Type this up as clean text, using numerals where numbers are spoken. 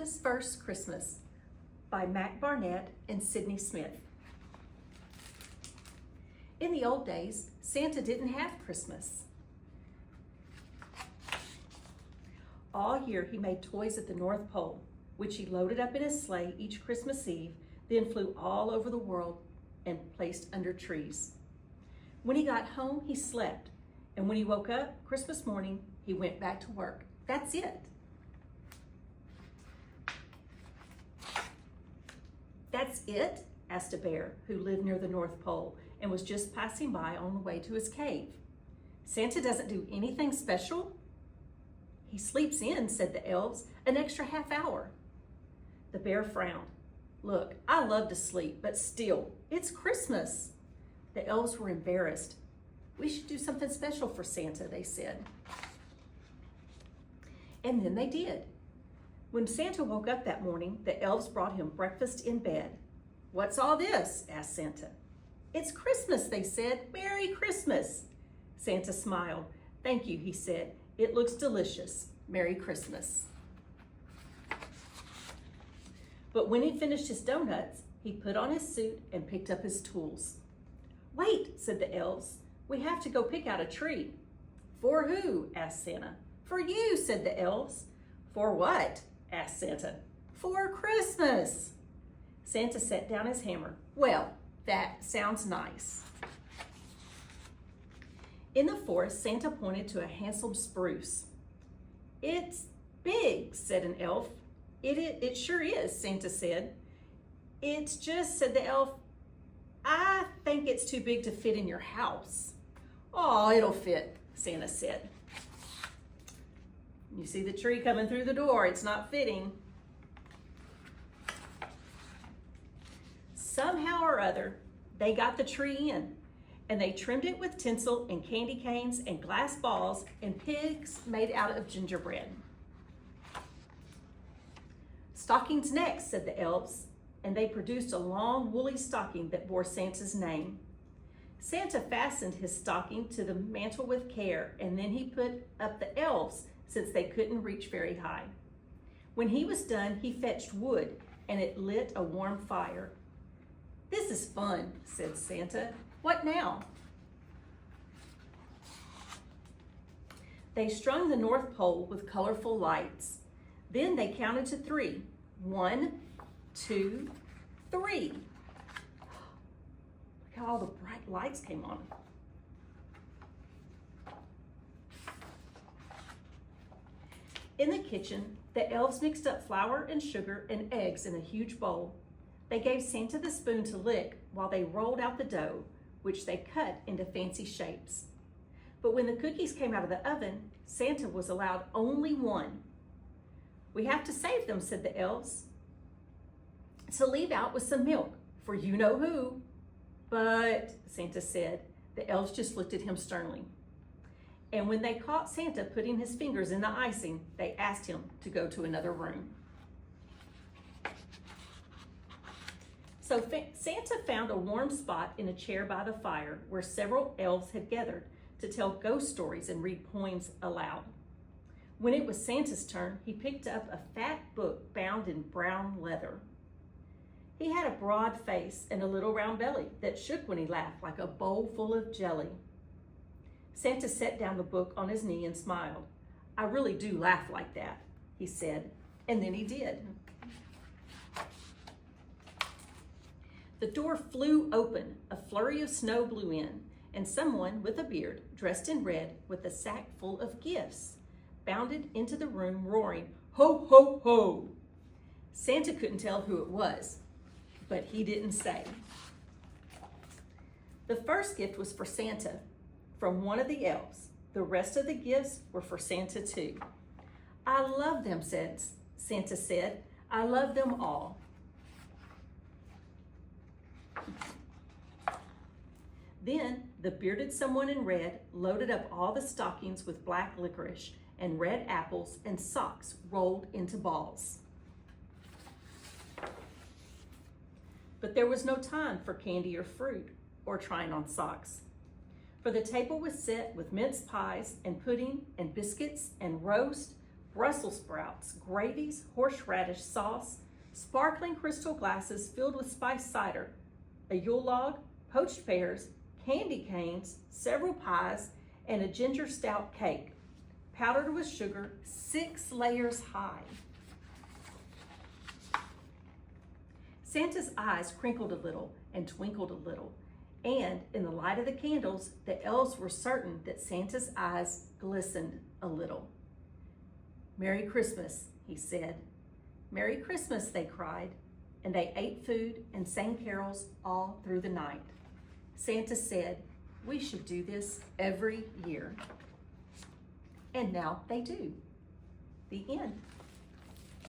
Santa's First Christmas by Barnett and Sydney Smith. In the old days, Santa didn't have Christmas. All year he made toys at the North Pole, which he loaded up in his sleigh each Christmas Eve, then flew all over the world and placed under trees. When he got home, he slept, and when he woke up Christmas morning, he went back to work. That's it. That's it? Asked a bear who lived near the North Pole and was just passing by on the way to his cave. Santa doesn't do anything special? He sleeps in, said the elves, an extra half hour. The bear frowned. Look, I love to sleep, but still, it's Christmas. The elves were embarrassed. We should do something special for Santa, they said. And then they did. When Santa woke up that morning, the elves brought him breakfast in bed. What's all this? Asked Santa. It's Christmas, they said. Merry Christmas. Santa smiled. Thank you, he said. It looks delicious. Merry Christmas. But when he finished his donuts, he put on his suit and picked up his tools. Wait, said the elves. We have to go pick out a tree. For who? Asked Santa. For you, said the elves. For what? Asked Santa. For Christmas. Santa set down his hammer. Well, that sounds nice. In the forest, Santa pointed to a handsome spruce. It's big, said an elf. It sure is, Santa said. It's just, said the elf, I think it's too big to fit in your house. Oh, it'll fit, Santa said. You see the tree coming through the door. It's not fitting. Somehow or other, they got the tree in, and they trimmed it with tinsel and candy canes and glass balls and pigs made out of gingerbread. Stockings next, said the elves, and they produced a long woolly stocking that bore Santa's name. Santa fastened his stocking to the mantle with care, and then he put up the elves since they couldn't reach very high. When he was done, he fetched wood, and it lit a warm fire. This is fun, said Santa. What now? They strung the North Pole with colorful lights. Then they counted to 3. 1, 2, 3. Look how all the bright lights came on. In the kitchen, the elves mixed up flour and sugar and eggs in a huge bowl. They gave Santa the spoon to lick while they rolled out the dough, which they cut into fancy shapes. But when the cookies came out of the oven, Santa was allowed only 1. We have to save them, said the elves. To leave out with some milk for you know who. But, Santa said, the elves just looked at him sternly. And when they caught Santa putting his fingers in the icing, they asked him to go to another room. So Santa found a warm spot in a chair by the fire where several elves had gathered to tell ghost stories and read poems aloud. When it was Santa's turn, he picked up a fat book bound in brown leather. He had a broad face and a little round belly that shook when he laughed like a bowl full of jelly. Santa set down the book on his knee and smiled. I really do laugh like that, he said, and then he did. The door flew open, a flurry of snow blew in, and someone with a beard, dressed in red with a sack full of gifts, bounded into the room roaring, ho, ho, ho. Santa couldn't tell who it was, but he didn't say. The first gift was for Santa, from one of the elves. The rest of the gifts were for Santa too. I love them, Santa said. I love them all. Then the bearded someone in red loaded up all the stockings with black licorice and red apples and socks rolled into balls. But there was no time for candy or fruit or trying on socks. For the table was set with mince pies and pudding and biscuits and roast, Brussels sprouts, gravies, horseradish sauce, sparkling crystal glasses filled with spiced cider, a Yule log, poached pears, candy canes, several pies, and a ginger stout cake, powdered with sugar 6 layers high. Santa's eyes crinkled a little and twinkled a little, and in the light of the candles, the elves were certain that Santa's eyes glistened a little. "Merry Christmas," he said. "Merry Christmas," they cried, and they ate food and sang carols all through the night. Santa said, "We should do this every year." And now they do. The end.